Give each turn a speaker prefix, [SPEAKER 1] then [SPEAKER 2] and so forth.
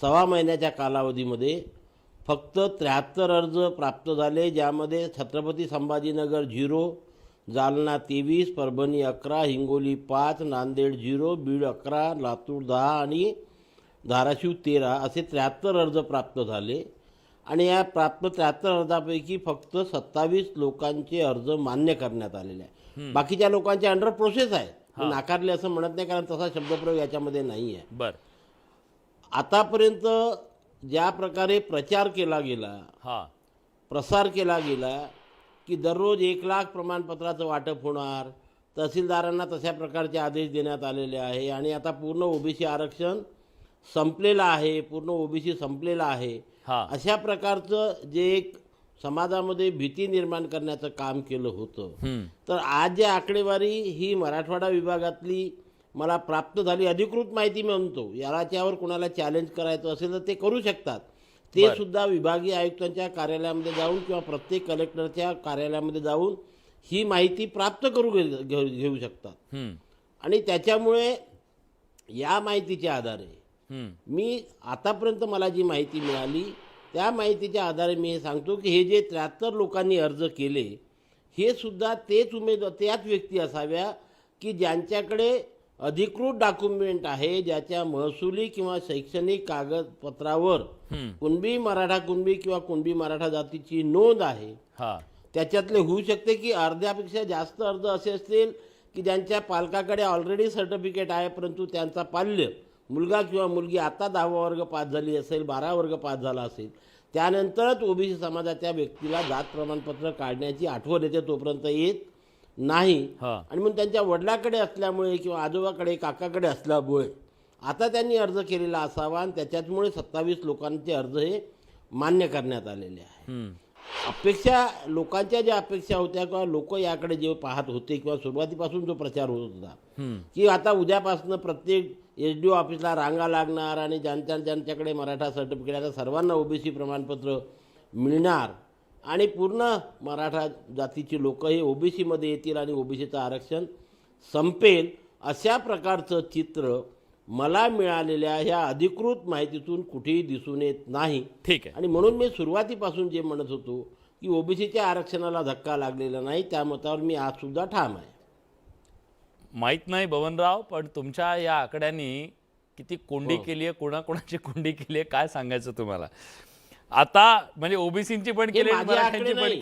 [SPEAKER 1] सव्वा महिन्याच्या कालावधीमध्ये फक्त 73 अर्ज प्राप्त झाले, ज्यामध्ये छत्रपती संभाजीनगर 0, जालना 23, परभणी 11, हिंगोली 5, नांदेड 0, बीड 11, लातूर 10 आणि धाराशिव 13 असे 73 अर्ज प्राप्त झाले. आणि या प्राप्त 73 अर्जापैकी फक्त 27 लोकांचे अर्ज मान्य करण्यात आलेले आहे. बाकीच्या लोकांचे अंडर प्रोसेस आहे, नाकारले असं म्हणत नाही, कारण तसा शब्दप्रयोग याच्यामध्ये नाही आहे.
[SPEAKER 2] बर,
[SPEAKER 1] आतापर्यंत ज्या प्रकारे प्रचार केला गेला, प्रसार केला गेला की दररोज 1 लाख प्रमाणपत्राचं वाटप होणार, तहसीलदारांना तशा प्रकारचे आदेश देण्यात आलेले आहे आणि आता पूर्ण ओबीसी आरक्षण संपलेलं आहे, पूर्ण ओबीसी संपलेला आहे, अशा प्रकारचं जे एक समाजामध्ये भीती निर्माण करण्याचं काम केलं होतं. तर आज जे आकडेवारी ही मराठवाडा विभागातली मला प्राप्त झाली, अधिकृत माहिती मी म्हणतो, याच्यावर कोणाला चॅलेंज करायचं असेल तर ते करू शकतात. ते सुद्धा विभागीय आयुक्तांच्या कार्यालयामध्ये जाऊन किंवा प्रत्येक कलेक्टरच्या कार्यालयामध्ये जाऊन ही माहिती प्राप्त घेऊ शकतात. आणि त्याच्यामुळे या माहितीच्या आधारे मी आतापर्यंत मला जी माहिती मिळाली त्या माहितीच्या आधारे मी हे सांगतो की हे जे 73 लोकांनी अर्ज केले हे सुद्धा तेच त्याच व्यक्ती असाव्या की ज्यांच्याकडे अधिकृत डॉक्युमेंट आहे, ज्याच्या महसुली किंवा शैक्षणिक कागदपत्रावर कुणबी मराठा कुणबी किंवा कुणबी मराठा जातीची नोंद आहे. त्याच्यातले होऊ शकते की अर्ध्यापेक्षा जास्त अर्ज असे असतील की ज्यांच्या पालकाकडे ऑलरेडी सर्टिफिकेट आहे, परंतु त्यांचा पाल्य मुलगा किंवा मुलगी आता 10वा वर्ग पास झाली असेल, 12 वर्ग पास झाला असेल, त्यानंतरच ओबीसी समाजाच्या व्यक्तीला जात प्रमाणपत्र काढण्याची आठवण येते, तोपर्यंत येत नाही. आणि म्हणून त्यांच्या वडिलाकडे असल्यामुळे किंवा आजोबाकडे काकाकडे असल्यामुळे आता त्यांनी अर्ज केलेला असावा आणि त्याच्यामुळे 27 लोकांचे अर्ज हे मान्य करण्यात आलेले आहे. लोकांच्या ज्या अपेक्षा होत्या किंवा लोक याकडे जे पाहत होते किंवा सुरुवातीपासून जो प्रचार होत होता की आता उद्यापासून प्रत्येक SDO ऑफिसला रांगा लागणार आणि ज्यांच्याकडे मराठा सर्टिफिकेट आहे सर्वांना ओबीसी प्रमाणपत्र मिळणार आणि पूर्ण मराठा जातीची लोक हे ओबीसीमध्ये येतील आणि ओबीसीचं आरक्षण संपेल, अशा प्रकारचं चित्र मला मिळालेल्या ह्या अधिकृत माहितीतून कुठेही दिसून येत नाही.
[SPEAKER 2] ठीक आहे.
[SPEAKER 1] आणि म्हणून मी सुरुवातीपासून जे म्हणत होतो की ओबीसीच्या आरक्षणाला धक्का लागलेला नाही, त्या मतावर मी आज सुद्धा ठाम आहे.
[SPEAKER 2] माहीत नाही बबनराव, पण तुमच्या या आकड्यांनी किती कोंडी केली आहे, कोणाकोणाची कोंडी केली आहे काय सांगायचं तुम्हाला. आता म्हणजे ओबीसींची पण केली, मराठ्यांची पण केली.